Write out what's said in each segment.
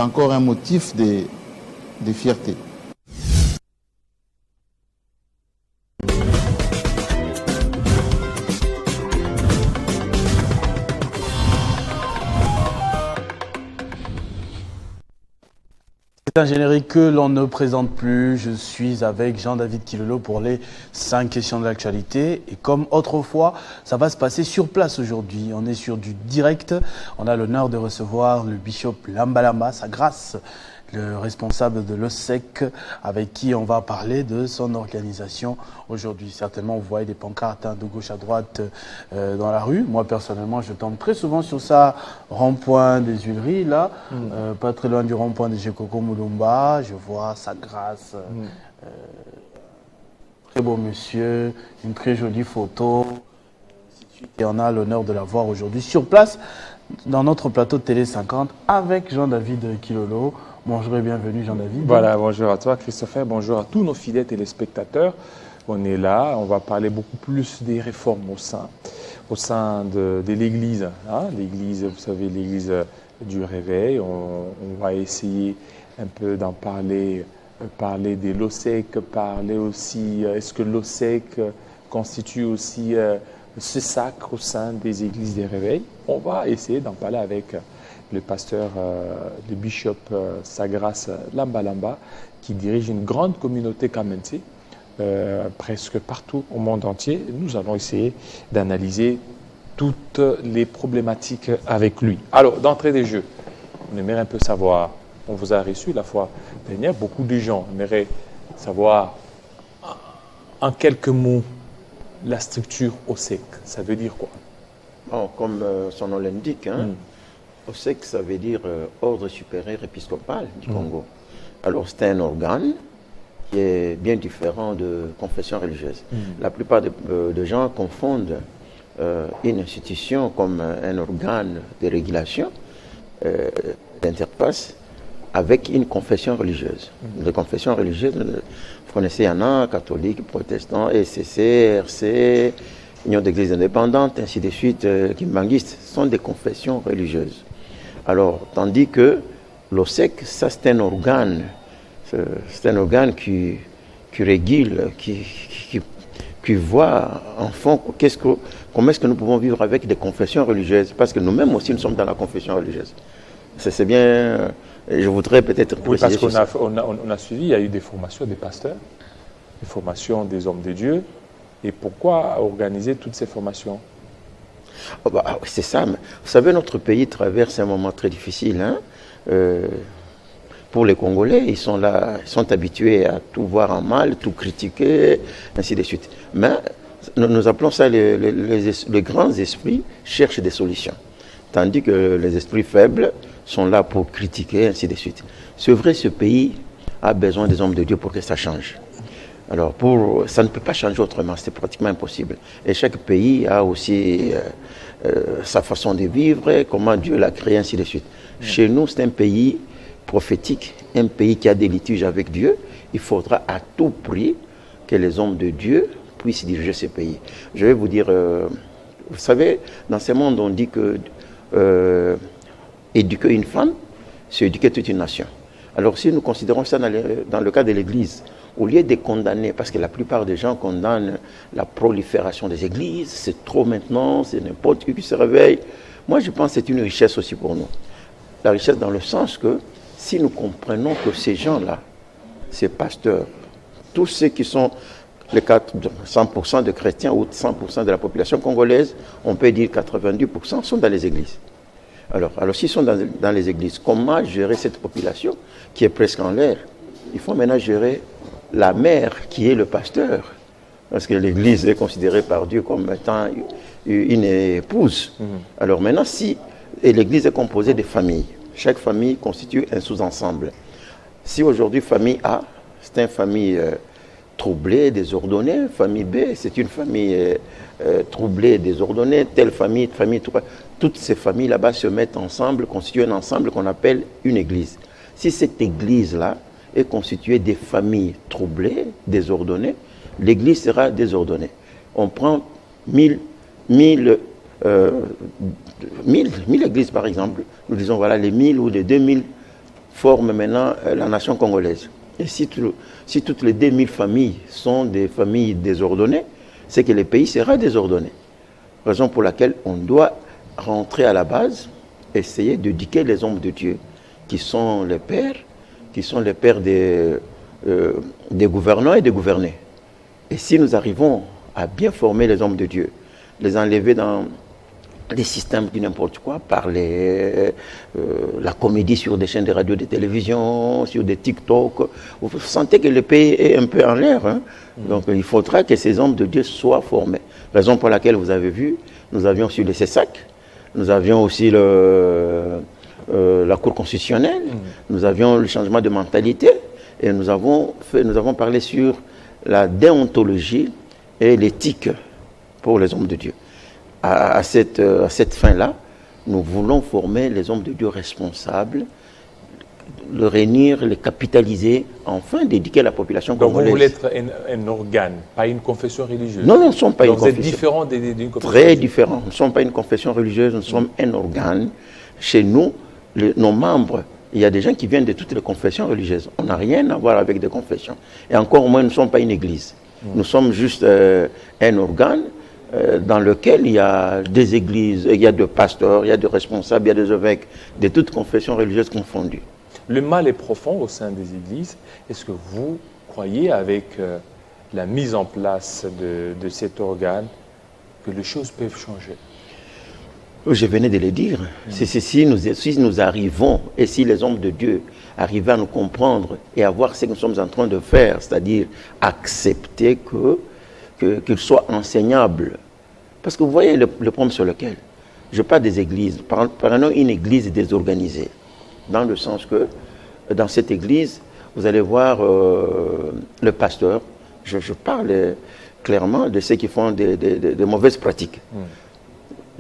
encore un motif de fierté. C'est un générique que l'on ne présente plus. Je suis avec Jean-David Kilolo pour les 5 questions de l'actualité. Et comme autrefois, ça va se passer sur place aujourd'hui. On est sur du direct. On a l'honneur de recevoir le bishop Lambalamba, sa grâce, le responsable de l'OSEC, avec qui on va parler de son organisation aujourd'hui. Certainement, vous voyez des pancartes de gauche à droite dans la rue. Moi, personnellement, je tombe très souvent sur ça, rond-point des Huileries, là, pas très loin du rond-point de Jekoko Moulumba. Je vois sa grâce, très beau monsieur, une très jolie photo. Et on a l'honneur de la voir aujourd'hui sur place, dans notre plateau de Télé 50, avec Jean-David Kilolo. Bonjour et bienvenue Jean-David. Voilà, bonjour à toi Christopher, bonjour à tous nos fidèles téléspectateurs. On est là, on va parler beaucoup plus des réformes au sein de l'Église. Hein. L'Église, vous savez, l'Église du Réveil. On va essayer un peu d'en parler de l'OSEC, parler aussi, est-ce que l'OSEC constitue aussi ce sacre au sein des Églises des Réveils. On va essayer d'en parler avec le pasteur, le bishop Sa Grâce Lambalamba, qui dirige une grande communauté Kamense, presque partout au monde entier. Nous allons essayer d'analyser toutes les problématiques avec lui. Alors, d'entrée des jeux, on aimerait un peu savoir, on vous a reçu la fois dernière, beaucoup de gens aimeraient savoir en quelques mots la structure OSEC. Ça veut dire quoi? Bon, comme son nom l'indique, hein, OSEC, ça veut dire Ordre supérieur épiscopal du Congo. Alors, c'est un organe qui est bien différent de confession religieuse. La plupart de gens confondent une institution comme un organe de régulation, d'interface, avec une confession religieuse. Les confessions religieuses, vous connaissez, il y en a, catholiques, protestants, ECC, RC, Union d'églises indépendantes, ainsi de suite, kimbanguistes, sont des confessions religieuses. Alors, tandis que l'OSEC, ça c'est un organe qui régule, qui voit en fond comment est-ce que nous pouvons vivre avec des confessions religieuses, parce que nous-mêmes aussi nous sommes dans la confession religieuse. C'est bien, je voudrais peut-être préciser. Oui, parce qu'on a suivi, il y a eu des formations des pasteurs, des formations des hommes de Dieu, et pourquoi organiser toutes ces formations? Oh bah, c'est ça. Vous savez, notre pays traverse un moment très difficile. Hein? Pour les Congolais, ils sont là, ils sont habitués à tout voir en mal, tout critiquer, ainsi de suite. Mais nous appelons ça les grands esprits cherchent des solutions. Tandis que les esprits faibles sont là pour critiquer, ainsi de suite. C'est vrai, ce pays a besoin des hommes de Dieu pour que ça change. Alors, ça ne peut pas changer autrement, c'est pratiquement impossible. Et chaque pays a aussi sa façon de vivre, comment Dieu l'a créé, ainsi de suite. Chez nous, c'est un pays prophétique, un pays qui a des litiges avec Dieu. Il faudra à tout prix que les hommes de Dieu puissent diriger ce pays. Je vais vous dire, vous savez, dans ce monde, on dit que éduquer une femme, c'est éduquer toute une nation. Alors, si nous considérons ça dans le cas de l'Église, au lieu de condamner, parce que la plupart des gens condamnent la prolifération des églises, c'est trop maintenant, c'est n'importe qui se réveille. Moi, je pense que c'est une richesse aussi pour nous. La richesse dans le sens que si nous comprenons que ces gens-là, ces pasteurs, tous ceux qui sont les 100% de chrétiens ou 100% de la population congolaise, on peut dire 90% sont dans les églises. Alors s'ils sont dans les églises, comment gérer cette population qui est presque en l'air? Il faut maintenant gérer la mère qui est le pasteur. Parce que l'église est considérée par Dieu comme étant une épouse. Alors maintenant, et l'église est composée de familles. Chaque famille constitue un sous-ensemble. Si aujourd'hui, famille A, c'est une famille troublée, désordonnée. Famille B, c'est une famille troublée, désordonnée. Telle famille, toutes ces familles là-bas se mettent ensemble, constituent un ensemble qu'on appelle une église. Si cette église-là est constituée des familles troublées, désordonnées, l'église sera désordonnée. On prend 1000 églises par exemple, nous disons voilà les 1000 ou les 2000 forment maintenant la nation congolaise. Et si toutes les 2000 familles sont des familles désordonnées, c'est que le pays sera désordonné. Raison pour laquelle on doit rentrer à la base, essayer d'éduquer les hommes de Dieu, qui sont les pères des gouvernants et des gouvernés. Et si nous arrivons à bien former les hommes de Dieu, les enlever dans des systèmes du n'importe quoi, par la comédie sur des chaînes de radio, de télévision, sur des TikTok, vous sentez que le pays est un peu en l'air. Hein? Donc il faudra que ces hommes de Dieu soient formés. Raison pour laquelle vous avez vu, nous avions sur le CESAC, nous avions aussi la Cour constitutionnelle, nous avions le changement de mentalité, et nous avons parlé sur la déontologie et l'éthique pour les hommes de Dieu. À cette fin-là, nous voulons former les hommes de Dieu responsables, le réunir, les capitaliser, enfin d'éduquer la population congolaise. Donc vous voulez être un organe, pas une confession religieuse? Non, nous ne sommes pas une confession. Vous êtes différents d'une confession Très religieuse. différents. Nous ne sommes pas une confession religieuse, nous sommes un organe. Chez nous, nos membres, il y a des gens qui viennent de toutes les confessions religieuses. On n'a rien à voir avec des confessions. Et encore moins, nous ne sommes pas une église. Nous sommes juste un organe dans lequel il y a des églises, il y a des pasteurs, il y a des responsables, il y a des évêques, de toutes confessions religieuses confondues. Le mal est profond au sein des églises. Est-ce que vous croyez, avec la mise en place de cet organe, que les choses peuvent changer? Je venais de le dire. Si nous arrivons, et si les hommes de Dieu arrivent à nous comprendre et à voir ce que nous sommes en train de faire, c'est-à-dire accepter qu'ils soient enseignables. Parce que vous voyez le problème sur lequel je parle des églises. Prenons une église désorganisée. Dans le sens que, dans cette église, vous allez voir le pasteur. Je parle clairement de ceux qui font des mauvaises pratiques.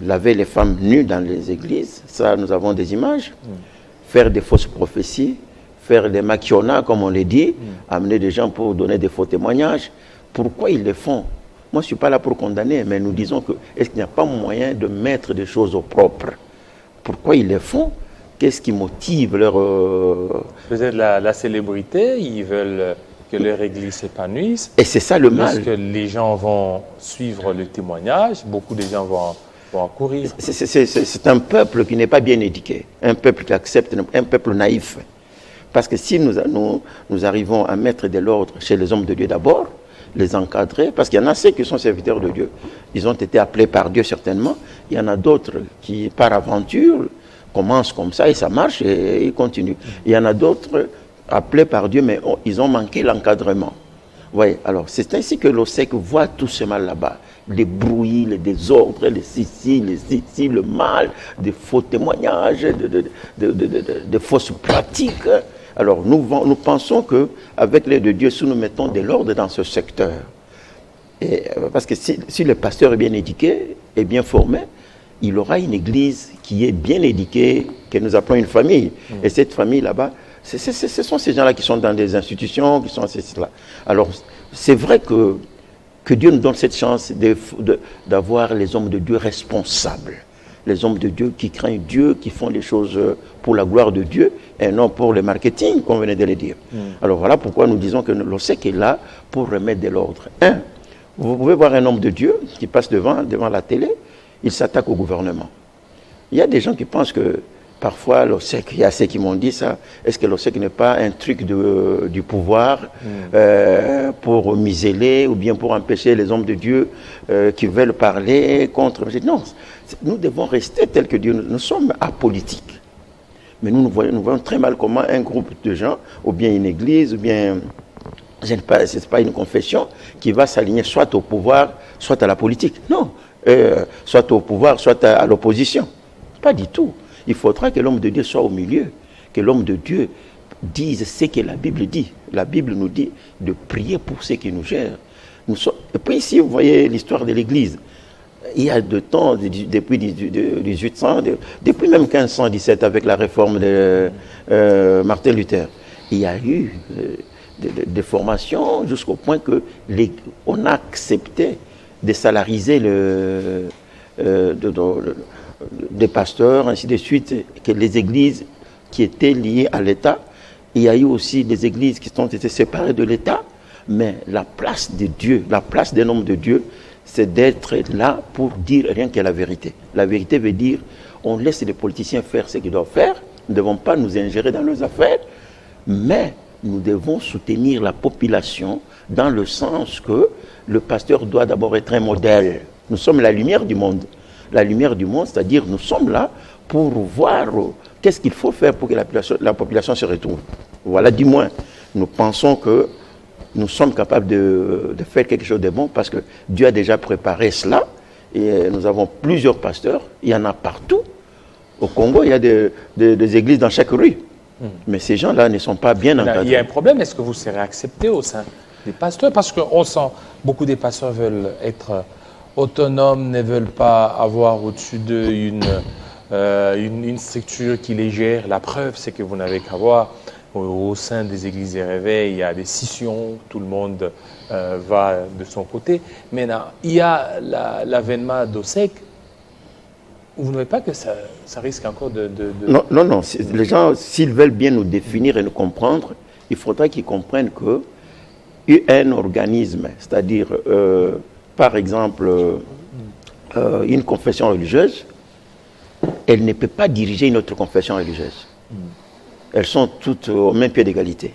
Laver les femmes nues dans les églises, ça, nous avons des images. Faire des fausses prophéties, faire des maquillonnats, comme on les dit, amener des gens pour donner des faux témoignages. Pourquoi ils le font? Moi, je ne suis pas là pour condamner, mais nous disons que est-ce qu'il n'y a pas moyen de mettre des choses au propre? Pourquoi ils le font? Qu'est-ce qui motive leur... Peut-être la célébrité, ils veulent que leur église s'épanouisse. Et c'est ça le mal. Parce que les gens vont suivre le témoignage, beaucoup de gens vont accourir. C'est un peuple qui n'est pas bien éduqué, un peuple qui accepte, un peuple naïf. Parce que si nous arrivons à mettre de l'ordre chez les hommes de Dieu d'abord, les encadrer, parce qu'il y en a ceux qui sont serviteurs de Dieu, ils ont été appelés par Dieu certainement, il y en a d'autres qui, par aventure, commencent comme ça et ça marche et ils continuent. Il y en a d'autres appelés par Dieu, mais ils ont manqué l'encadrement. Ouais, alors c'est ainsi que l'OSEC voit tout ce mal là-bas. Les brouillis, les désordres, les ici, le mal, des faux témoignages, de fausses pratiques. Alors nous pensons qu'avec l'aide de Dieu, si nous mettons de l'ordre dans ce secteur, parce que si le pasteur est bien éduqué et bien formé, il aura une église qui est bien éduquée, que nous appelons une famille. Et cette famille là-bas, ce sont ces gens-là qui sont dans des institutions, qui sont là. Alors c'est vrai que Dieu nous donne cette chance d'avoir les hommes de Dieu responsables. Les hommes de Dieu qui craignent Dieu, qui font les choses pour la gloire de Dieu et non pour le marketing, comme on venait de le dire. Alors voilà pourquoi nous disons que l'OSEC est là pour remettre de l'ordre. Vous pouvez voir un homme de Dieu qui passe devant la télé, il s'attaque au gouvernement. Il y a des gens qui pensent que parfois l'OSEC, il y a ceux qui m'ont dit ça, est-ce que l'OSEC n'est pas un truc du pouvoir pour museler ou bien pour empêcher les hommes de Dieu qui veulent parler contre... Non, nous devons rester tels que Dieu. Nous sommes apolitiques. Mais nous voyons très mal comment un groupe de gens, ou bien une église, ou bien, ce n'est pas une confession, qui va s'aligner soit au pouvoir, soit à la politique. Non, soit au pouvoir, soit à l'opposition. Pas du tout. Il faudra que l'homme de Dieu soit au milieu, que l'homme de Dieu dise ce que la Bible dit. La Bible nous dit de prier pour ceux qui nous gèrent. Et puis ici, vous voyez l'histoire de l'Église. Il y a de temps, depuis 1800, depuis même 1517, avec la réforme de Martin Luther, il y a eu des formations jusqu'au point que on a accepté de salariser des pasteurs, ainsi de suite, que les églises qui étaient liées à l'État. Il y a eu aussi des églises qui ont été séparées de l'État. Mais la place de Dieu, la place d'un homme de Dieu, c'est d'être là pour dire rien que la vérité. La vérité veut dire, on laisse les politiciens faire ce qu'ils doivent faire. Nous ne devons pas nous ingérer dans leurs affaires. Mais nous devons soutenir la population dans le sens que le pasteur doit d'abord être un modèle. Nous sommes la lumière du monde. La lumière du monde, c'est-à-dire nous sommes là pour voir qu'est-ce qu'il faut faire pour que la population se retrouve. Voilà, du moins, nous pensons que nous sommes capables de faire quelque chose de bon parce que Dieu a déjà préparé cela. Et nous avons plusieurs pasteurs. Il y en a partout. Au Congo, il y a des églises dans chaque rue. Mais ces gens-là ne sont pas bien encadrés. Il y a un problème. Est-ce que vous serez accepté au sein des pasteurs? Parce qu'on sent beaucoup des pasteurs veulent être autonomes, ne veulent pas avoir au-dessus d'eux une structure qui les gère. La preuve, c'est que vous n'avez qu'à voir au sein des églises des réveils, il y a des scissions, tout le monde va de son côté. Maintenant, il y a l'avènement d'OSEC. Vous ne voyez pas que ça risque encore de... Non. Les gens, s'ils veulent bien nous définir et nous comprendre, il faudra qu'ils comprennent que un organisme, c'est-à-dire, par exemple, une confession religieuse, elle ne peut pas diriger une autre confession religieuse. Elles sont toutes au même pied d'égalité.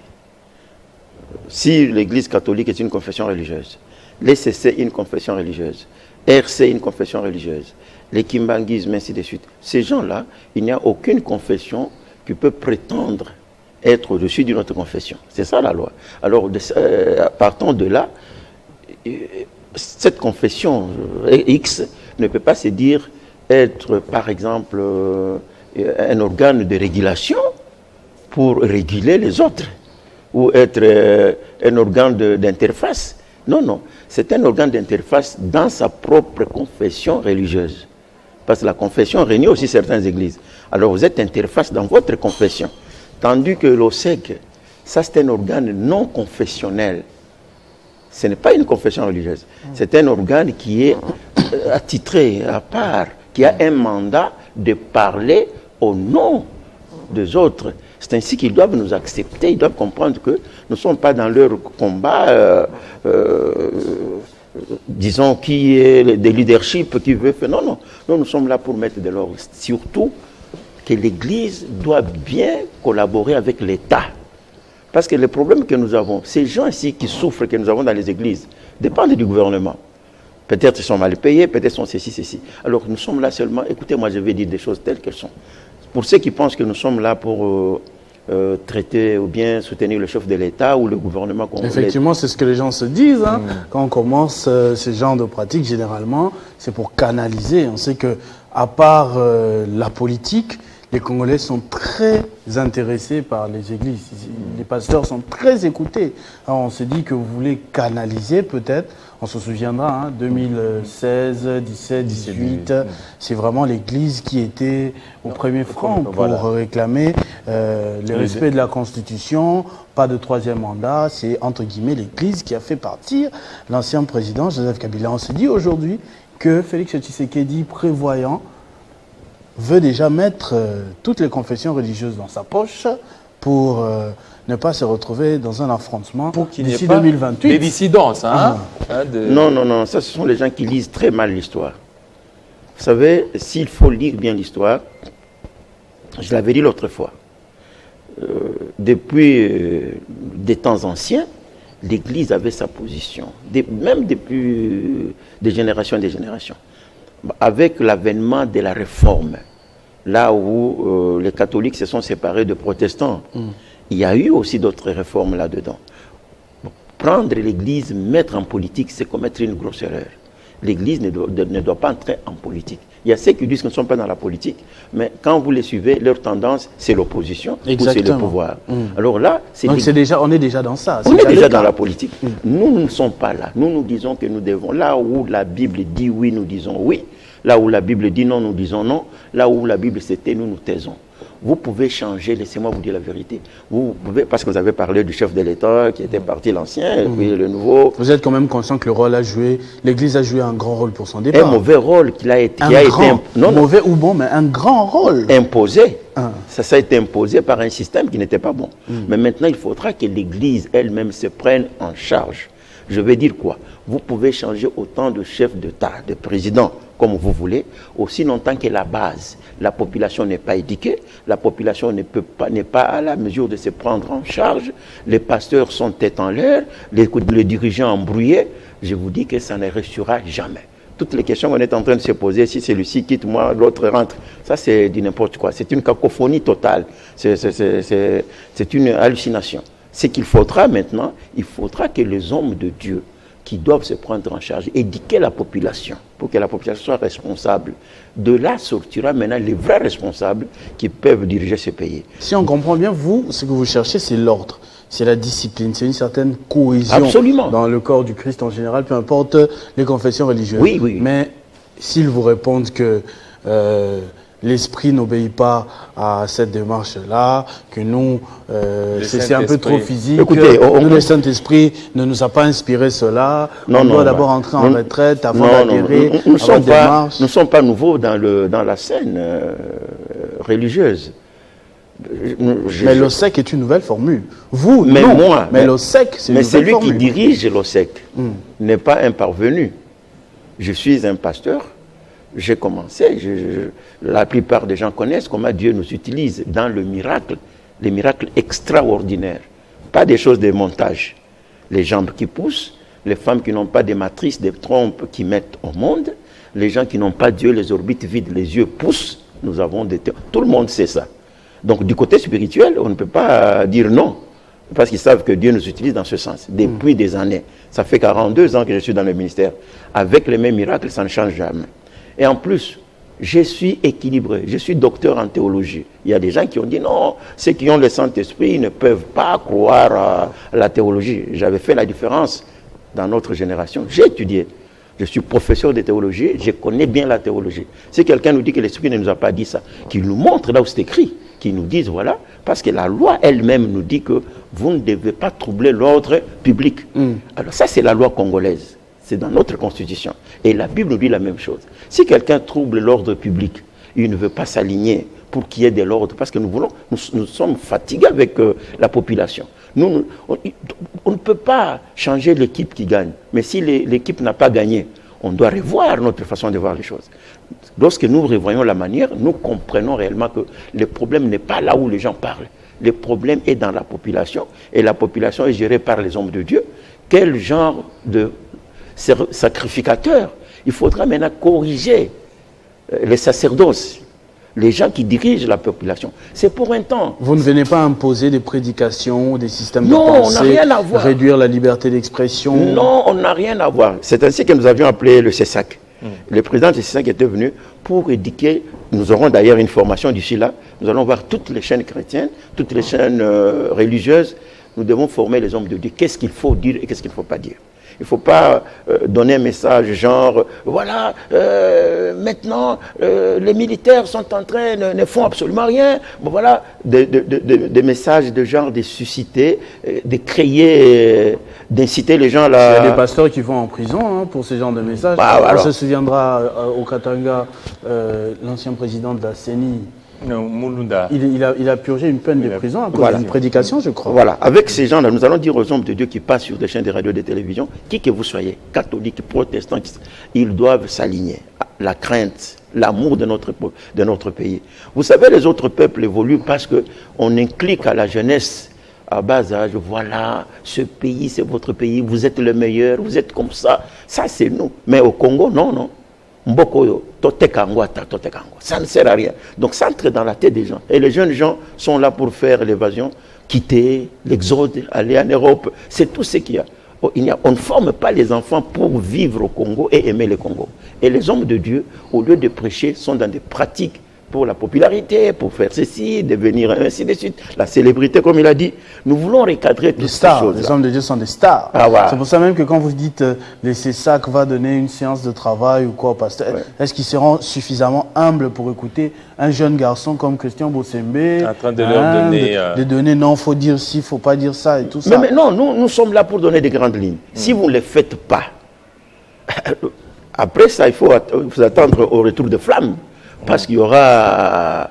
Si l'Église catholique est une confession religieuse, l'ECC une confession religieuse, RC une confession religieuse, les kimbanguismes, ainsi de suite, ces gens-là, il n'y a aucune confession qui peut prétendre être au-dessus d'une autre confession. C'est ça la loi. Alors, partant de là, cette confession X ne peut pas se dire être, par exemple, un organe de régulation pour réguler les autres, ou être un organe d'interface. Non. C'est un organe d'interface dans sa propre confession religieuse. Parce que la confession réunit aussi certaines églises. Alors vous êtes interface dans votre confession. Tandis que l'OSEC, ça c'est un organe non confessionnel. Ce n'est pas une confession religieuse. C'est un organe qui est attitré, à part, qui a un mandat de parler au nom des autres. C'est ainsi qu'ils doivent nous accepter, ils doivent comprendre que nous ne sommes pas dans leur combat, disons, qui est des leaderships, qui veut faire. Non. Nous sommes là pour mettre de l'ordre. Surtout que l'Église doit bien collaborer avec l'État. Parce que le problème que nous avons, ces gens ici qui souffrent, que nous avons dans les églises, dépendent du gouvernement. Peut-être ils sont mal payés, peut-être ils sont ceci. Alors nous sommes là seulement, écoutez, moi je vais dire des choses telles qu'elles sont. Pour ceux qui pensent que nous sommes là pour traiter ou bien soutenir le chef de l'État ou le gouvernement congolais. Effectivement, c'est ce que les gens se disent. Hein. Quand on commence ce genre de pratique, généralement, c'est pour canaliser. On sait que, à part la politique, les Congolais sont très intéressés par les églises. Les pasteurs sont très écoutés. Alors, on se dit que vous voulez canaliser peut-être. On se souviendra, 2016, 17, 18, c'est vraiment l'Église qui était au premier front pour réclamer le respect de la Constitution, pas de troisième mandat. C'est entre guillemets l'Église qui a fait partir l'ancien président Joseph Kabila. On se dit aujourd'hui que Félix Tshisekedi, prévoyant, veut déjà mettre toutes les confessions religieuses dans sa poche pour ne pas se retrouver dans un affrontement d'ici 2028. Des dissidences, Non, ça ce sont les gens qui lisent très mal l'histoire. Vous savez, s'il faut lire bien l'histoire, je l'avais dit l'autre fois, depuis des temps anciens, l'Église avait sa position, même depuis des générations et des générations. Avec l'avènement de la réforme, là où les catholiques se sont séparés de protestants, il y a eu aussi d'autres réformes là-dedans. Prendre l'Église, mettre en politique, c'est commettre une grosse erreur. L'Église ne doit pas entrer en politique. Il y a ceux qui disent qu'ils ne sont pas dans la politique, mais quand vous les suivez, leur tendance, c'est l'opposition ou c'est le pouvoir. Alors là, donc on est déjà dans ça. On est déjà dans la politique. Nous ne sommes pas là. Nous disons que nous devons, là où la Bible dit oui, nous disons oui. Là où la Bible dit non, nous disons non. Là où la Bible se tait, nous nous taisons. vous pouvez changer, laissez-moi vous dire la vérité. Vous pouvez, parce que vous avez parlé du chef de l'État qui était parti l'ancien, et puis le nouveau. Vous êtes quand même conscient que le rôle a joué, l'Église a joué un grand rôle pour son départ. Un mauvais rôle qui a été mauvais ou bon, mais un grand rôle. Imposé. Ça a été imposé par un système qui n'était pas bon. Mais maintenant, il faudra que l'Église elle-même se prenne en charge. Je veux dire quoi? Vous pouvez changer autant de chefs d'État, de présidents, comme vous voulez, aussi longtemps que la base, la population n'est pas éduquée, la population n'est pas à la mesure de se prendre en charge, les pasteurs sont tête en l'air, les dirigeants embrouillés. Je vous dis que ça ne restera jamais. Toutes les questions qu'on est en train de se poser, si celui-ci quitte moi, l'autre rentre, ça c'est du n'importe quoi. C'est une cacophonie totale, c'est une hallucination. Ce qu'il faudra maintenant, il faudra que les hommes de Dieu qui doivent se prendre en charge, éduquer la population pour que la population soit responsable. De là sortira maintenant les vrais responsables qui peuvent diriger ce pays. Si on comprend bien, vous, ce que vous cherchez, c'est l'ordre, c'est la discipline, c'est une certaine cohésion. Absolument. Dans le corps du Christ en général, peu importe les confessions religieuses. Oui, oui. Mais s'ils vous répondent que l'esprit n'obéit pas à cette démarche-là, que nous, c'est un peu trop physique. Écoutez, le Saint-Esprit ne nous a pas inspiré cela. On doit d'abord entrer en retraite avant d'adhérer à votre démarche. Nous ne sommes pas nouveaux dans la scène religieuse. Mais l'OSEC est une nouvelle formule. Vous, mais non. Moi, mais l'OSEC, c'est une nouvelle celui formule. qui dirige l'OSEC n'est pas un parvenu. Je suis un pasteur. J'ai commencé, la plupart des gens connaissent comment Dieu nous utilise dans le miracle, les miracles extraordinaires. Pas des choses de montage. Les jambes qui poussent, les femmes qui n'ont pas de matrice, des trompes qui mettent au monde, les gens qui n'ont pas Dieu, les orbites vides, les yeux poussent. Nous avons des... Tout le monde sait ça. Donc du côté spirituel, on ne peut pas dire non. Parce qu'ils savent que Dieu nous utilise dans ce sens, depuis des années. Ça fait 42 ans que je suis dans le ministère. Avec les mêmes miracles, ça ne change jamais. Et en plus, je suis équilibré, je suis docteur en théologie. Il y a des gens qui ont dit non, ceux qui ont le Saint-Esprit ne peuvent pas croire à la théologie. J'avais fait la différence dans notre génération. J'ai étudié, je suis professeur de théologie, je connais bien la théologie. Si quelqu'un nous dit que l'Esprit ne nous a pas dit ça, qu'il nous montre là où c'est écrit, qu'il nous dise voilà, parce que la loi elle-même nous dit que vous ne devez pas troubler l'ordre public. Alors ça c'est la loi congolaise. C'est dans notre constitution. Et la Bible nous dit la même chose. Si quelqu'un trouble l'ordre public, il ne veut pas s'aligner pour qu'il y ait de l'ordre, parce que nous sommes fatigués avec la population. On ne peut pas changer l'équipe qui gagne. Mais si l'équipe n'a pas gagné, on doit revoir notre façon de voir les choses. Lorsque nous revoyons la manière, nous comprenons réellement que le problème n'est pas là où les gens parlent. Le problème est dans la population. Et la population est gérée par les hommes de Dieu. Quel genre de sacrificateurs? Il faudra maintenant corriger les sacerdoces, les gens qui dirigent la population. C'est pour un temps. Vous ne venez pas imposer des prédications, des systèmes de pensée. Non, on n'a rien à voir. Réduire la liberté d'expression. Non, on n'a rien à voir. C'est ainsi que nous avions appelé le CESAC. Le président du CESAC était venu pour éduquer. Nous aurons d'ailleurs une formation d'ici là. Nous allons voir toutes les chaînes chrétiennes, toutes les chaînes religieuses. Nous devons former les hommes de Dieu. Qu'est-ce qu'il faut dire et qu'est-ce qu'il ne faut pas dire. Il ne faut pas donner un message genre, voilà, maintenant, les militaires sont en train, ne font absolument rien. Bon, voilà, des messages de genre de susciter, de créer, d'inciter les gens là. Il y a des pasteurs qui vont en prison pour ce genre de messages. On se souviendra au Katanga, l'ancien président de la CENI. Il a purgé une peine de prison à cause d'une prédication, je crois. Voilà, avec ces gens-là, nous allons dire aux hommes de Dieu qui passent sur des chaînes de radio et de télévision, qui que vous soyez, catholiques, protestants, ils doivent s'aligner. La crainte, l'amour de notre pays. Vous savez, les autres peuples évoluent parce qu'on inclique à la jeunesse à bas âge, voilà, ce pays, c'est votre pays, vous êtes le meilleur, vous êtes comme ça. Ça, c'est nous. Mais au Congo, non. Ça ne sert à rien. Donc ça entre dans la tête des gens. Et les jeunes gens sont là pour faire l'évasion, quitter l'exode, aller en Europe. C'est tout ce qu'il y a. On ne forme pas les enfants pour vivre au Congo et aimer le Congo. Et les hommes de Dieu, au lieu de prêcher, sont dans des pratiques pour la popularité, pour faire ceci, devenir ainsi de suite, la célébrité, comme il a dit. Nous voulons recadrer toutes ces choses. Les hommes de Dieu sont des stars. Ah, ouais. C'est pour ça même que quand vous dites laisser ça que va donner une séance de travail ou quoi au pasteur, est-ce qu'ils seront suffisamment humbles pour écouter un jeune garçon comme Christian Bossembe en train de leur donner... de donner non, il faut dire ci, il ne faut pas dire ça et tout ça. Mais non, nous sommes là pour donner des grandes lignes. Si vous ne les faites pas, après ça, il faut vous attendre au retour de flamme. Parce qu'il y aura...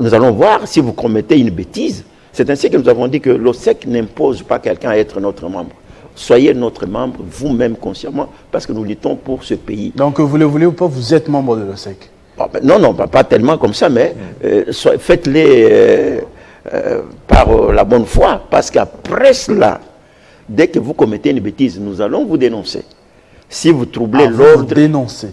Nous allons voir si vous commettez une bêtise. C'est ainsi que nous avons dit que l'OSEC n'impose pas quelqu'un à être notre membre. Soyez notre membre, vous-même consciemment, parce que nous luttons pour ce pays. Donc, vous le voulez ou pas, vous êtes membre de l'OSEC? Non, pas tellement comme ça, mais faites-les par la bonne foi. Parce qu'après cela, dès que vous commettez une bêtise, nous allons vous dénoncer. Si vous troublez l'ordre...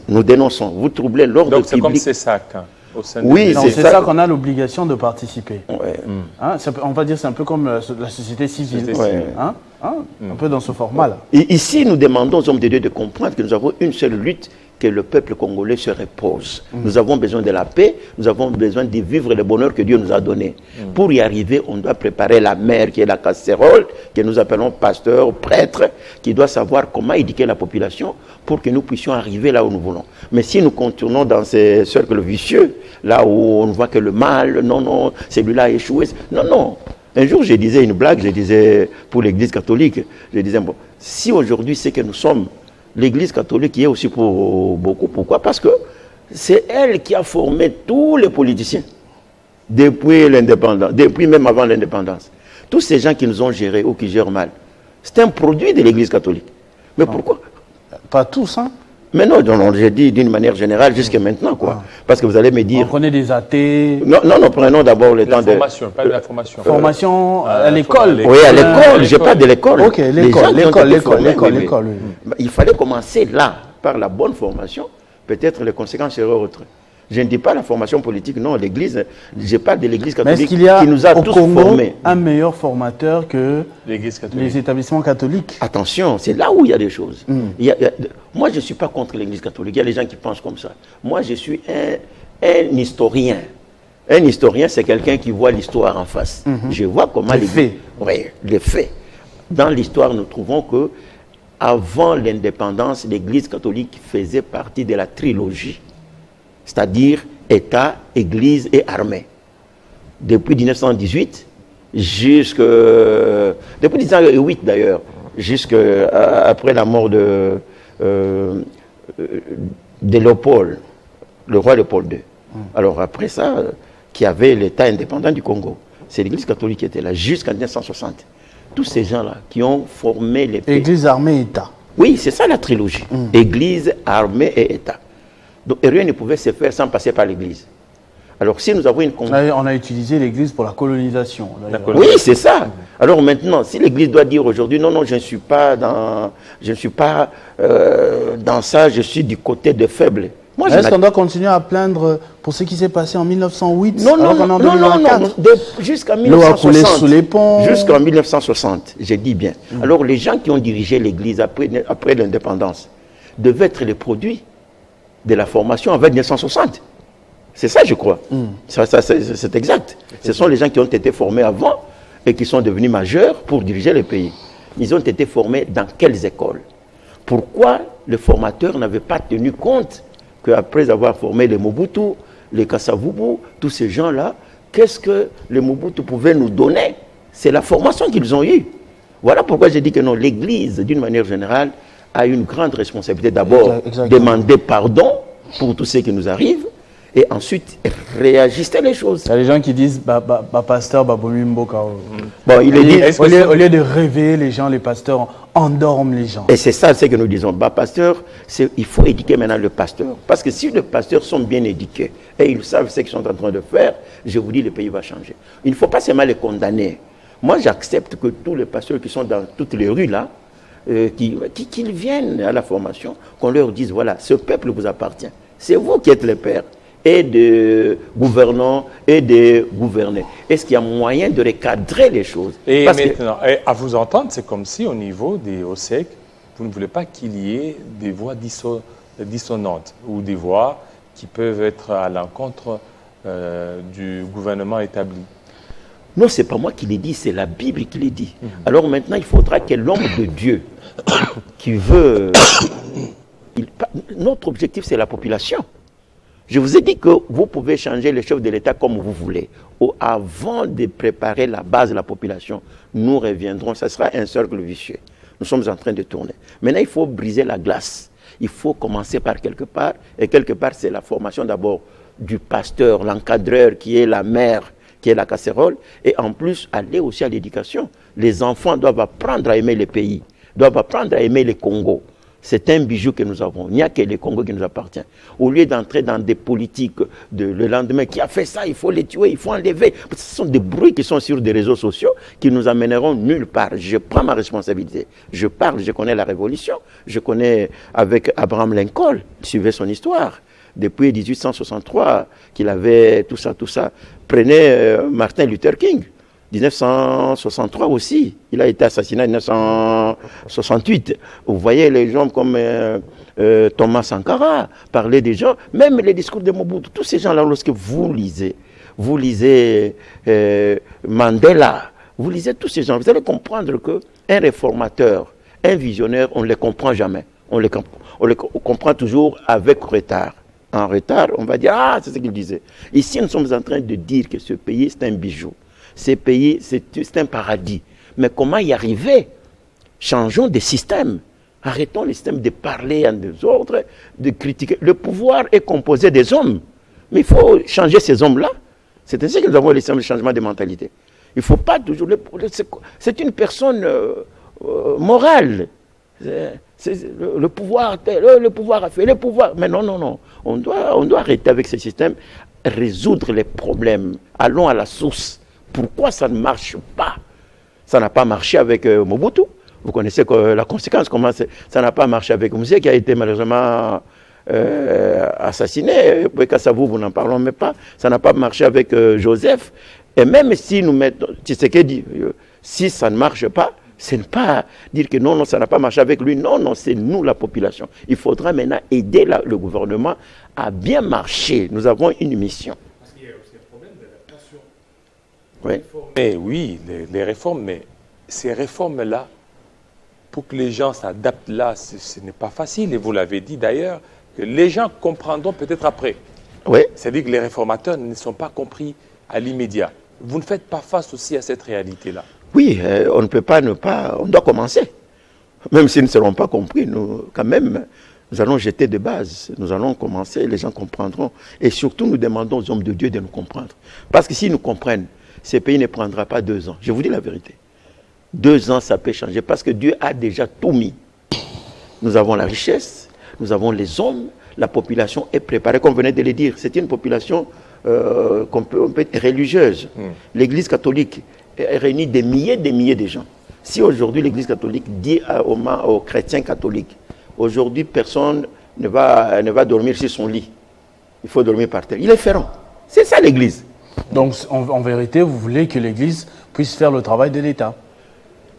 Nous dénonçons. Vous troublez l'ordre public. Donc c'est comme CESAC, hein, au sein de... Oui, c'est ça qu'on a l'obligation de participer. Ouais. Hein, on va dire c'est un peu comme la société civile. Hein, un peu dans ce format-là. Ici, nous demandons aux hommes de Dieu de comprendre que nous avons une seule lutte, que le peuple congolais se repose. Nous avons besoin de la paix, nous avons besoin de vivre le bonheur que Dieu nous a donné. Pour y arriver, on doit préparer la mer qui est la casserole, que nous appelons pasteur, prêtre, qui doit savoir comment éduquer la population pour que nous puissions arriver là où nous voulons. Mais si nous continuons dans ces cercles vicieux, là où on ne voit que le mal, non, celui-là a échoué. Non. Un jour, je disais une blague, je disais pour l'Église catholique, je disais, bon, si aujourd'hui c'est que nous sommes l'Église catholique qui est aussi pour beaucoup. Pourquoi? Parce que c'est elle qui a formé tous les politiciens depuis l'indépendance, depuis même avant l'indépendance. Tous ces gens qui nous ont gérés ou qui gèrent mal, c'est un produit de l'Église catholique. Mais pourquoi? Pas tous, hein? Mais non, j'ai dit d'une manière générale jusqu'à maintenant, quoi. Parce que vous allez me dire... On connaît des athées... Non, prenons d'abord le temps de... Formation, pas de la formation. Formation à l'école. Oui, à l'école, je parle de l'école. Ok, l'école. Il fallait commencer là, par la bonne formation. Peut-être les conséquences seraient autres. Je ne dis pas la formation politique, non, l'Église, je parle de l'Église catholique qui nous a tous formés. Un meilleur formateur que les établissements catholiques. Attention, c'est là où il y a des choses. Moi, je ne suis pas contre l'Église catholique, il y a des gens qui pensent comme ça. Moi, je suis un historien. Un historien, c'est quelqu'un qui voit l'histoire en face. Je vois comment les faits. Oui, les faits. Dans l'histoire, nous trouvons que avant l'indépendance, l'Église catholique faisait partie de la trilogie. C'est-à-dire État, Église et armée. Depuis 1918, depuis 1908 d'ailleurs, jusqu'après la mort de Léopold, le roi Léopold II. Alors après ça, qui avait l'État indépendant du Congo. C'est l'Église catholique qui était là jusqu'en 1960. Tous ces gens-là qui ont formé les pays. Église, armée, État. Oui, c'est ça la trilogie. Église, armée et État. Donc rien ne pouvait se faire sans passer par l'Église. Alors si nous avons une... On a utilisé l'Église pour la colonisation. Oui, c'est ça. Alors maintenant, si l'Église doit dire aujourd'hui, non, je ne suis pas dans ça, je suis du côté des faibles. Est-ce qu'on doit continuer à plaindre pour ce qui s'est passé en 1908? Non, jusqu'en 1960. L'eau a coulé sous les ponts. Jusqu'en 1960, je dis bien. Alors les gens qui ont dirigé l'Église après l'indépendance devaient être les produits de la formation en 1960. C'est ça, je crois. C'est exact. Ce sont les gens qui ont été formés avant et qui sont devenus majeurs pour diriger le pays. Ils ont été formés dans quelles écoles? Pourquoi le formateur n'avait pas tenu compte qu'après avoir formé les Mobutu, les Kasavubu, tous ces gens-là, qu'est-ce que les Mobutu pouvaient nous donner? C'est la formation qu'ils ont eue. Voilà pourquoi j'ai dit que non, l'Église, d'une manière générale, a une grande responsabilité. D'abord, demander pardon pour tout ce qui nous arrive, et ensuite réajuster les choses. Il y a des gens qui disent pasteur Babomi Mboka. Bon, il est dit, au lieu de réveiller les gens, les pasteurs endorment les gens. Et c'est ça ce que nous disons. Pasteur, il faut éduquer maintenant le pasteur. Parce que si les pasteurs sont bien éduqués et ils savent ce qu'ils sont en train de faire, je vous dis, le pays va changer. Il ne faut pas seulement les condamner. Moi, j'accepte que tous les pasteurs qui sont dans toutes les rues là, qu'ils viennent à la formation, qu'on leur dise, voilà, ce peuple vous appartient. C'est vous qui êtes les pères, et de gouvernants, et de gouvernés. Est-ce qu'il y a moyen de recadrer les choses? Et maintenant, à vous entendre, c'est comme si au niveau des OSEC, vous ne voulez pas qu'il y ait des voix dissonantes, ou des voix qui peuvent être à l'encontre du gouvernement établi. Non, ce n'est pas moi qui l'ai dit, c'est la Bible qui l'ai dit. Alors maintenant, il faudra que l'homme de Dieu qui veut... Notre objectif, c'est la population. Je vous ai dit que vous pouvez changer les chefs de l'État comme vous voulez. Avant de préparer la base de la population, nous reviendrons. Ça sera un cercle vicieux. Nous sommes en train de tourner. Maintenant, il faut briser la glace. Il faut commencer par quelque part. Et quelque part, c'est la formation d'abord du pasteur, l'encadreur qui est la mère, qui est la casserole. Et en plus, aller aussi à l'éducation. Les enfants doivent apprendre à aimer le pays, doivent apprendre à aimer le Congo. C'est un bijou que nous avons. Il n'y a que le Congo qui nous appartient. Au lieu d'entrer dans des politiques le lendemain, qui a fait ça, il faut les tuer, il faut enlever. Ce sont des bruits qui sont sur des réseaux sociaux qui nous amèneront nulle part. Je prends ma responsabilité. Je parle, je connais la Révolution. Je connais avec Abraham Lincoln, je suivais son histoire. Depuis 1863, qu'il avait tout ça. Prenez Martin Luther King. 1963 aussi, il a été assassiné en 1968. Vous voyez les gens comme Thomas Sankara parler des gens, même les discours de Mobutu, tous ces gens-là, lorsque vous lisez Mandela, vous lisez tous ces gens, vous allez comprendre qu'un réformateur, un visionnaire, on ne les comprend jamais. On les comprend toujours avec retard. En retard, on va dire, ah, c'est ce qu'il disait. Ici, nous sommes en train de dire que ce pays, c'est un bijou. Ces pays, c'est un paradis. Mais comment y arriver? Changeons de système. Arrêtons le système de parler en désordre, de critiquer. Le pouvoir est composé des hommes. Mais il faut changer ces hommes-là. C'est ainsi que nous avons le changement de mentalité. Il ne faut pas toujours... C'est une personne morale. Le pouvoir a fait, le pouvoir... Mais non. On doit arrêter avec ce système, résoudre les problèmes. Allons à la source. Pourquoi ça ne marche pas? Ça n'a pas marché avec Mobutu. Vous connaissez la conséquence, comment ça n'a pas marché avec Mouzé, qui a été malheureusement assassiné. Kassavou, vous n'en parlons même pas. Ça n'a pas marché avec Joseph. Et même si nous mettons, Tshisekedi, si ça ne marche pas, ce n'est pas dire que non, ça n'a pas marché avec lui. Non, c'est nous, la population. Il faudra maintenant aider le gouvernement à bien marcher. Nous avons une mission. Oui. Mais oui, les réformes, mais ces réformes-là, pour que les gens s'adaptent là, ce n'est pas facile. Et vous l'avez dit d'ailleurs, que les gens comprendront peut-être après. Oui. C'est-à-dire que les réformateurs ne sont pas compris à l'immédiat. Vous ne faites pas face aussi à cette réalité-là. Oui, on ne peut pas on doit commencer. Même s'ils ne seront pas compris, nous, quand même, nous allons jeter des bases. Nous allons commencer, les gens comprendront. Et surtout, nous demandons aux hommes de Dieu de nous comprendre. Parce que s'ils nous comprennent, ce pays ne prendra pas 2 ans. Je vous dis la vérité. 2 ans, ça peut changer parce que Dieu a déjà tout mis. Nous avons la richesse, nous avons les hommes, la population est préparée, comme vous venez de le dire. C'est une population qu'on peut être religieuse. L'Église catholique réunit des milliers de gens. Si aujourd'hui l'Église catholique dit aux chrétiens catholiques, aujourd'hui personne ne va dormir sur son lit. Il faut dormir par terre. Ils le feront. C'est ça l'Église. Donc, en vérité, vous voulez que l'Église puisse faire le travail de l'État?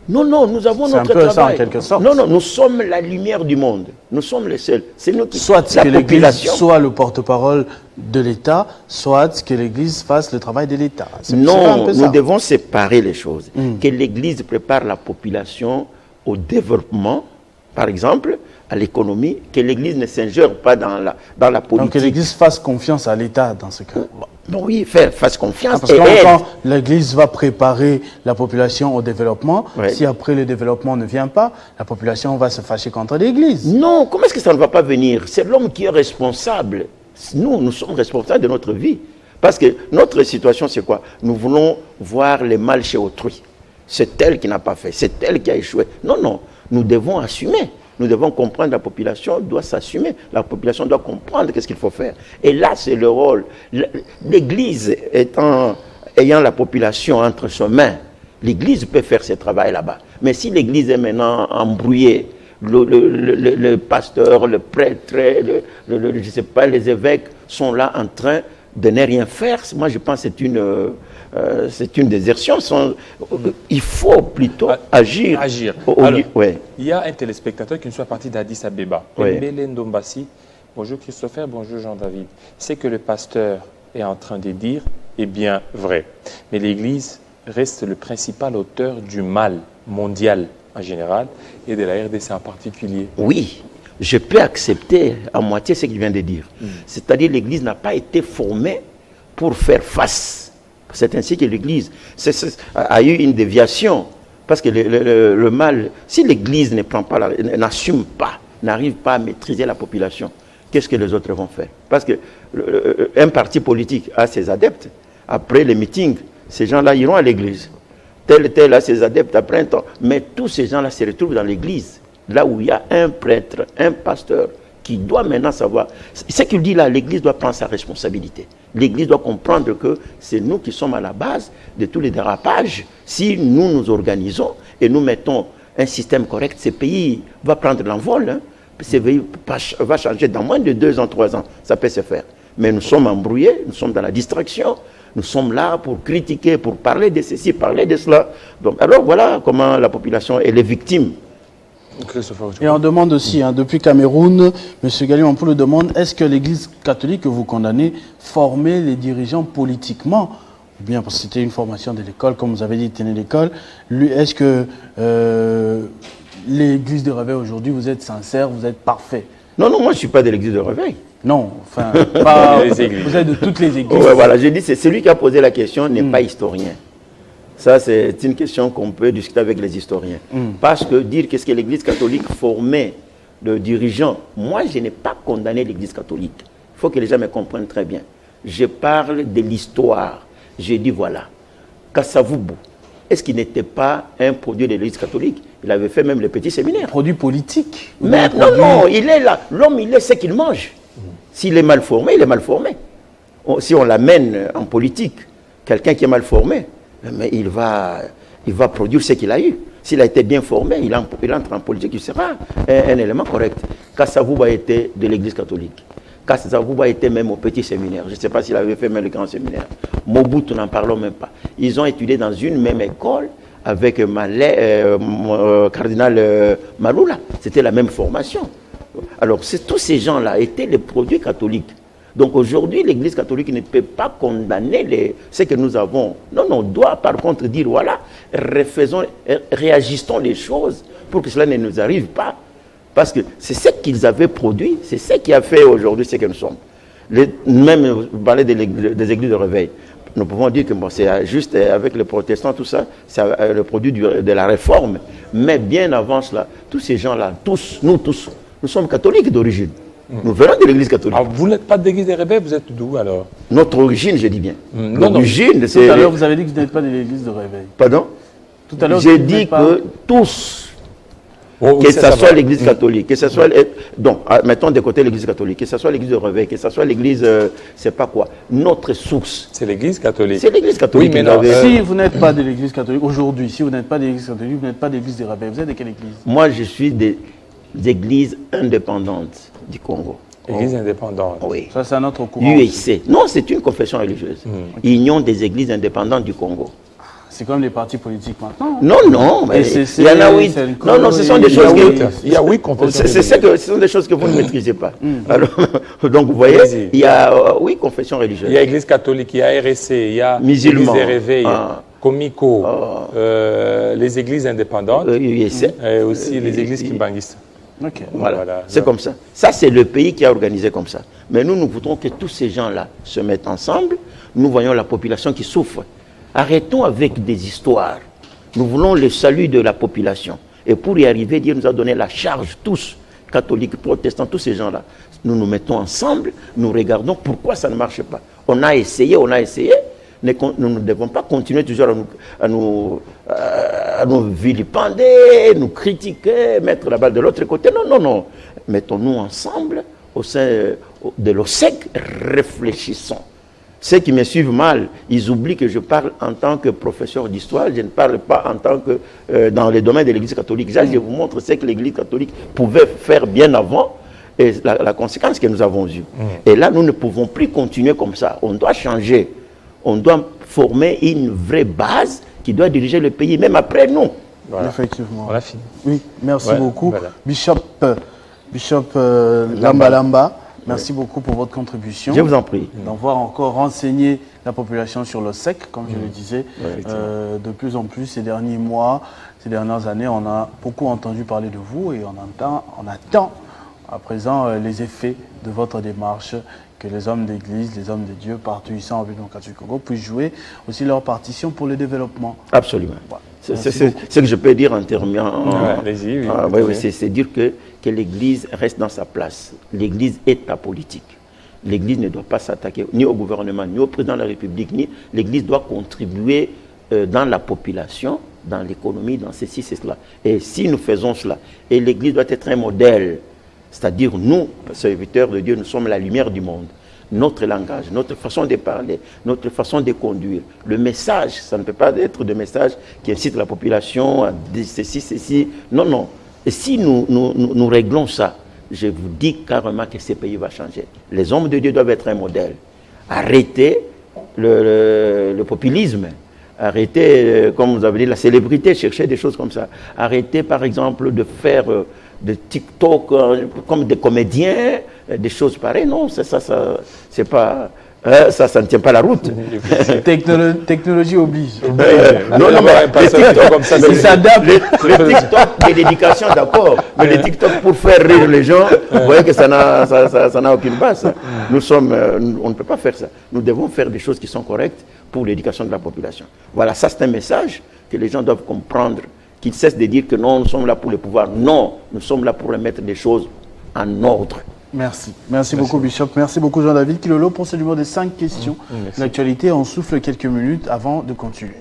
Non, nous avons notre travail. C'est un peu ça, en quelque sorte. Non, nous sommes la lumière du monde. Nous sommes les seuls. C'est nous qui... Soit que l'Église soit le porte-parole de l'État, soit que l'Église fasse le travail de l'État. Non, nous devons séparer les choses. Que l'Église prépare la population au développement, par exemple, à l'économie, que l'Église ne s'ingère pas dans la politique. Donc que l'Église fasse confiance à l'État dans ce cas. Bon, oui, fasse confiance. Parce que quand l'Église va préparer la population au développement, si après le développement ne vient pas, la population va se fâcher contre l'Église. Non, comment est-ce que ça ne va pas venir? C'est l'homme qui est responsable. Nous sommes responsables de notre vie. Parce que notre situation, c'est quoi? Nous voulons voir le mal chez autrui. C'est elle qui n'a pas fait, c'est elle qui a échoué. Non, nous devons assumer. Nous devons comprendre, la population doit s'assumer. La population doit comprendre qu'est-ce qu'il faut faire. Et là, c'est le rôle. L'Église ayant la population entre ses mains, l'Église peut faire ce travail là-bas. Mais si l'Église est maintenant embrouillée, le pasteur, le prêtre, je ne sais pas, les évêques sont là en train de ne rien faire. Moi, je pense que c'est une désertion. Il faut plutôt agir. Alors, il y a un téléspectateur qui nous soit parti d'Addis Abeba. Mbele Ndombasi. Bonjour Christopher, bonjour Jean-David. C'est que le pasteur est en train de dire est bien vrai. Mais l'Église reste le principal auteur du mal mondial en général et de la RDC en particulier. Oui, je peux accepter à moitié ce qu'il vient de dire. C'est-à-dire l'Église n'a pas été formée pour faire face. C'est ainsi que l'Église a eu une déviation. Parce que le mal, si l'Église ne prend pas, n'assume pas, n'arrive pas à maîtriser la population, qu'est-ce que les autres vont faire? Parce que un parti politique a ses adeptes. Après les meetings, ces gens-là iront à l'église. Tel a ses adeptes après un temps. Mais tous ces gens-là se retrouvent dans l'église, là où il y a un prêtre, un pasteur, qui doit maintenant savoir. Ce qu'il dit là, l'église doit prendre sa responsabilité. L'église doit comprendre que c'est nous qui sommes à la base de tous les dérapages. Si nous nous organisons et nous mettons un système correct, ce pays va prendre l'envol. Hein. Ce pays va changer dans moins de 2 ans, 3 ans. Ça peut se faire. Mais nous sommes embrouillés, nous sommes dans la distraction. Nous sommes là pour critiquer, pour parler de ceci, parler de cela. Donc, alors voilà comment la population est les victimes. Et on demande aussi, hein, depuis Cameroun, M. Gallion Ampoule demande, est-ce que l'Église catholique que vous condamnez formait les dirigeants politiquement? Ou bien, parce que c'était une formation de l'école, comme vous avez dit, tenez l'école. Est-ce que l'Église de Réveil aujourd'hui, vous êtes sincère, vous êtes parfait? Non, moi je ne suis pas de l'Église de Réveil. Non, enfin, pas, vous êtes de toutes les églises. Ouais, voilà, je dis, c'est celui qui a posé la question n'est pas historien. Ça, c'est une question qu'on peut discuter avec les historiens. Parce que dire qu'est-ce que l'Église catholique formait de dirigeants, moi, je n'ai pas condamné l'Église catholique. Il faut que les gens me comprennent très bien. Je parle de l'histoire. J'ai dit, voilà, Kassavubu, est-ce qu'il n'était pas un produit de l'Église catholique? Il avait fait même les petits séminaires. Produit politique. Mais non, il est là. L'homme, il est ce qu'il mange. S'il est mal formé, il est mal formé. Si on l'amène en politique, quelqu'un qui est mal formé, mais il va produire ce qu'il a eu. S'il a été bien formé, il entre en politique, il sera un élément correct. Kassavubu était de l'Église catholique. Kassavubu était même au petit séminaire. Je ne sais pas s'il avait fait même le grand séminaire. Mobutu, n'en parlons même pas. Ils ont étudié dans une même école avec cardinal Malula. C'était la même formation. Alors, tous ces gens-là étaient les produits catholiques. Donc aujourd'hui, l'Église catholique ne peut pas condamner ce que nous avons. Non, on doit par contre dire, voilà, réagissons les choses pour que cela ne nous arrive pas. Parce que c'est ce qu'ils avaient produit, c'est ce qui a fait aujourd'hui ce que nous sommes. Même parler des églises de réveil. Nous pouvons dire que bon, c'est juste avec les protestants, tout ça, c'est le produit de la réforme. Mais bien avant cela, tous ces gens-là, nous tous, nous sommes catholiques d'origine. Nous venons de l'Église catholique. Alors, vous n'êtes pas de l'Église des Réveils, vous êtes d'où alors? Notre origine, je dis bien. L'origine, c'est... Tout à l'heure, vous avez dit que vous n'êtes pas de l'Église de Réveil. Pardon? Tout à l'heure, j'ai dit que tous, que ce soit l'Église catholique, que ce soit... Donc, mettons de côté l'Église catholique, que ce soit l'Église de Réveil, que ce soit l'Église, c'est pas quoi. Notre source. C'est l'Église catholique. C'est l'Église catholique. Oui, mais non, si vous n'êtes pas de l'Église catholique, aujourd'hui, si vous n'êtes pas de l'Église catholique, vous n'êtes pas de l'Église de Réveil, vous êtes de quelle Église? Moi, je suis des églises indépendantes du Congo. Église indépendante. Oui. Ça, c'est un autre courant. UIC. Non, c'est une confession religieuse. Union des églises indépendantes du Congo. C'est comme les partis politiques maintenant. Non, mais il y en a 8. Non, ce sont des choses il y a 8 confessions. Ce sont des choses que vous ne maîtrisez pas. Alors, donc, vous voyez, il y a 8 confessions religieuses. Il y a Église catholique, il y a RSC, il y a Musulmans, Église des Réveils, Comico, les églises indépendantes, et aussi les églises kimbanguistes. Okay. Voilà. C'est comme ça. Ça, c'est le pays qui a organisé comme ça. Mais nous voudrons que tous ces gens-là se mettent ensemble. Nous voyons la population qui souffre. Arrêtons avec des histoires. Nous voulons le salut de la population. Et pour y arriver, Dieu nous a donné la charge, tous, catholiques, protestants, tous ces gens-là. Nous nous mettons ensemble, nous regardons pourquoi ça ne marche pas. On a essayé. Nous ne devons pas continuer toujours à nous vilipender, nous critiquer, mettre la balle de l'autre côté. Non. Mettons-nous ensemble au sein de l'OSEC, réfléchissons. Ceux qui me suivent mal, ils oublient que je parle en tant que professeur d'histoire, je ne parle pas en tant que dans le domaine de l'Église catholique. Là, je vous montre ce que l'Église catholique pouvait faire bien avant et la conséquence que nous avons eue. Et là, nous ne pouvons plus continuer comme ça. On doit changer. On doit former une vraie base qui doit diriger le pays, même après nous. Voilà. Effectivement. On a fini. Oui, merci beaucoup. Voilà. Bishop Lamba Lamba, Merci beaucoup pour votre contribution. Je vous en prie. D'avoir encore renseigné la population sur le SEC, comme je le disais. De plus en plus, ces derniers mois, ces dernières années, on a beaucoup entendu parler de vous et on attend à présent les effets de votre démarche, que les hommes d'église, les hommes de Dieu, partout ici en République du Congo, puissent jouer aussi leur partition pour le développement. Absolument. Voilà. C'est ce que je peux dire en termes. C'est dire que l'Église reste dans sa place. L'Église est apolitique. L'Église ne doit pas s'attaquer ni au gouvernement, ni au président de la République, ni l'Église doit contribuer dans la population, dans l'économie, dans ceci, c'est cela. Et si nous faisons cela, et l'Église doit être un modèle, c'est-à-dire nous, serviteurs de Dieu, nous sommes la lumière du monde. Notre langage, notre façon de parler, notre façon de conduire, le message, ça ne peut pas être de message qui incite la population à dire ceci. Non, non. Et si nous réglons ça, je vous dis carrément que ce pays va changer. Les hommes de Dieu doivent être un modèle. Arrêtez le populisme. Arrêtez, comme vous avez dit, la célébrité, chercher des choses comme ça. Arrêtez, par exemple, de faire de TikTok comme des comédiens, des choses pareilles. Non, c'est c'est pas... ça ne tient pas la route. Technologie oblige. Non, mais les TikTok comme ça, ils s'adaptent. Le TikTok de l'éducation, d'accord, mais le TikTok pour faire rire les gens, vous voyez que ça n'a aucune base. On ne peut pas faire ça. Nous devons faire des choses qui sont correctes pour l'éducation de la population. Voilà, ça c'est un message que les gens doivent comprendre, qu'ils cessent de dire que non, nous sommes là pour le pouvoir. Non, nous sommes là pour remettre des choses en ordre. Merci. Merci beaucoup, Bishop. Merci beaucoup, Jean-David Kilolo, pour ce numéro des 5 questions de l'actualité. On souffle quelques minutes avant de continuer.